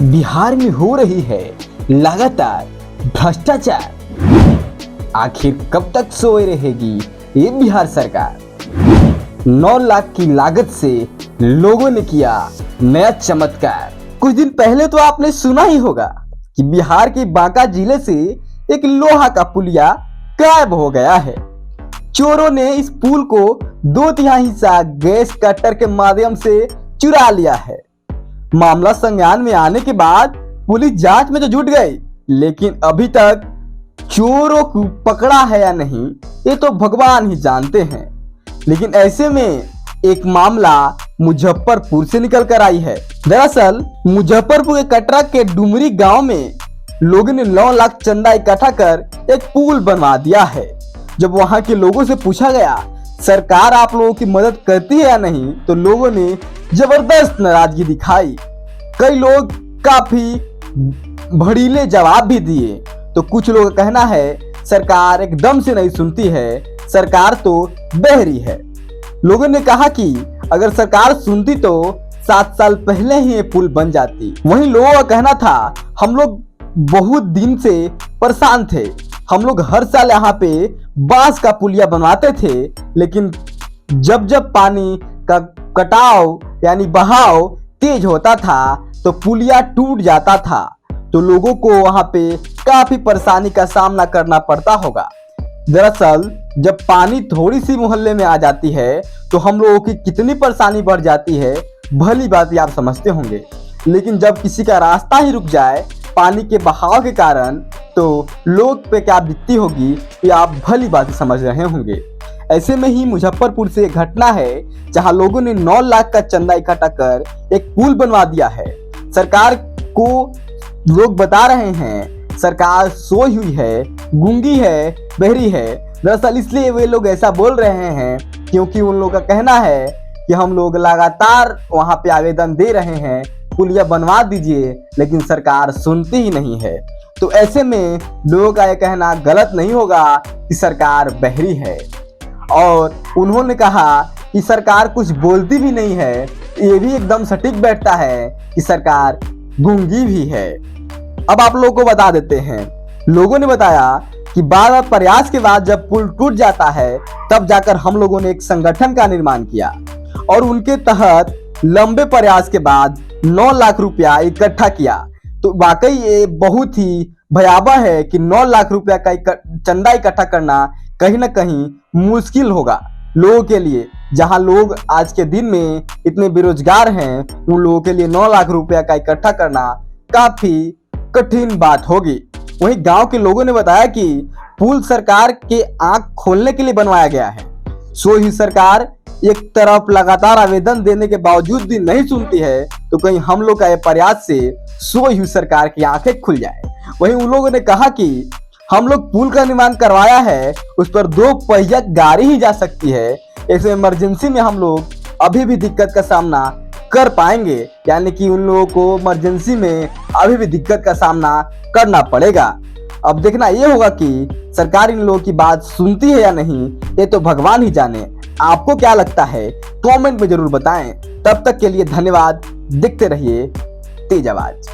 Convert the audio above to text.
बिहार में हो रही है लगातार भ्रष्टाचार। आखिर कब तक सोए रहेगी ये बिहार सरकार। 9 लाख की लागत से लोगों ने किया नया चमत्कार। कुछ दिन पहले तो आपने सुना ही होगा कि बिहार के बांका जिले से एक लोहा का पुलिया गायब हो गया है। चोरों ने इस पुल को 2/3 हिस्सा गैस कटर के माध्यम से चुरा लिया है। मामला संज्ञान में आने के बाद पुलिस जांच में तो जुट गई, लेकिन अभी तक चोरों को पकड़ा है या नहीं ये तो भगवान ही जानते हैं। लेकिन ऐसे में एक मामला मुजफ्फरपुर से निकल कर आई है। दरअसल मुजफ्फरपुर के कटरा के डुमरी गांव में लोगों ने 9 लाख चंदा इकट्ठा कर एक पुल बनवा दिया है। जब वहां के लोगों से पूछा गया सरकार आप लोगों की मदद करती है या नहीं, तो लोगों ने जबरदस्त नाराजगी दिखाई। कई लोग काफी भड़ीले जवाब भी दिए। तो कुछ लोगों का कहना है सरकार एकदम से नहीं सुनती है, सरकार तो बहरी है। लोगों ने कहा कि अगर सरकार सुनती तो 7 साल पहले ही ये पुल बन जाती। वहीं लोगों का कहना था हम लोग बहुत दिन से परेशान थे, हम लोग हर साल यहाँ पे बांस का पुलिया बनवाते थे, लेकिन जब जब पानी का कटाव यानी बहाव तेज होता था तो पुलिया टूट जाता था। तो लोगों को वहां पे काफी परेशानी का सामना करना पड़ता होगा। दरअसल जब पानी थोड़ी सी मोहल्ले में आ जाती है तो हम लोगों की कितनी परेशानी बढ़ जाती है, भली बात आप समझते होंगे। लेकिन जब किसी का रास्ता ही रुक जाए पानी के बहाव के कारण, तो लोग पे क्या बीतती होगी ये आप भली बात समझ रहे होंगे। ऐसे में ही मुजफ्फरपुर से एक घटना है जहां लोगों ने 9 लाख का चंदा इकट्ठा कर एक पुल बनवा दिया है। सरकार को लोग बता रहे हैं सरकार सोई हुई है, गूंगी है, बहरी है। दरअसल इसलिए वे लोग ऐसा बोल रहे हैं क्योंकि उन लोगों का कहना है कि हम लोग लगातार वहां पे आवेदन दे रहे हैं पुलिया बनवा दीजिए, लेकिन सरकार सुनती ही नहीं है। तो ऐसे में लोगों का यह कहना गलत नहीं होगा कि सरकार बहरी है। और उन्होंने कहा कि सरकार कुछ बोलती भी नहीं है, ये भी एकदम सटीक बैठता है कि सरकार गूंगी भी है। अब आप लोगों को बता देते हैं, लोगों ने बताया कि बार प्रयास के बाद जब पुल टूट जाता है तब जाकर हम लोगों ने एक संगठन का निर्माण किया और उनके तहत लंबे प्रयास के बाद 9 लाख रुपया इकट्ठा किया। तो वाकई ये बहुत ही भयावह है कि 9 लाख रुपया का चंदा इकट्ठा करना कहीं ना कहीं मुश्किल होगा लोगों के लिए। जहां लोग आज के दिन में इतने बेरोजगार हैं, उन लोगों के लिए 9 लाख रुपया का इकट्ठा करना काफी कठिन बात होगी। वहीं गांव के लोगों ने बताया कि पुल सरकार के आंख खोलने के लिए बनवाया गया है। सो ही सरकार एक तरफ लगातार आवेदन देने के बावजूद भी नहीं सुनती है, तो कहीं हम लोग का ये प्रयास से सोई हुई सरकार की आंखें खुल जाए। वहीं उन लोगों ने कहा कि हम लोग पुल का निर्माण करवाया है, उस पर 2 पहिया गाड़ी ही जा सकती है। ऐसे इमरजेंसी में हम लोग अभी भी दिक्कत का सामना कर पाएंगे, यानी कि उन लोगों को इमरजेंसी में अभी भी दिक्कत का सामना करना पड़ेगा। अब देखना ये होगा कि सरकार इन लोगों की बात सुनती है या नहीं, ये तो भगवान ही जाने। आपको क्या लगता है कमेंट में जरूर बताएं। तब तक के लिए धन्यवाद। देखते रहिए तेज आवाज।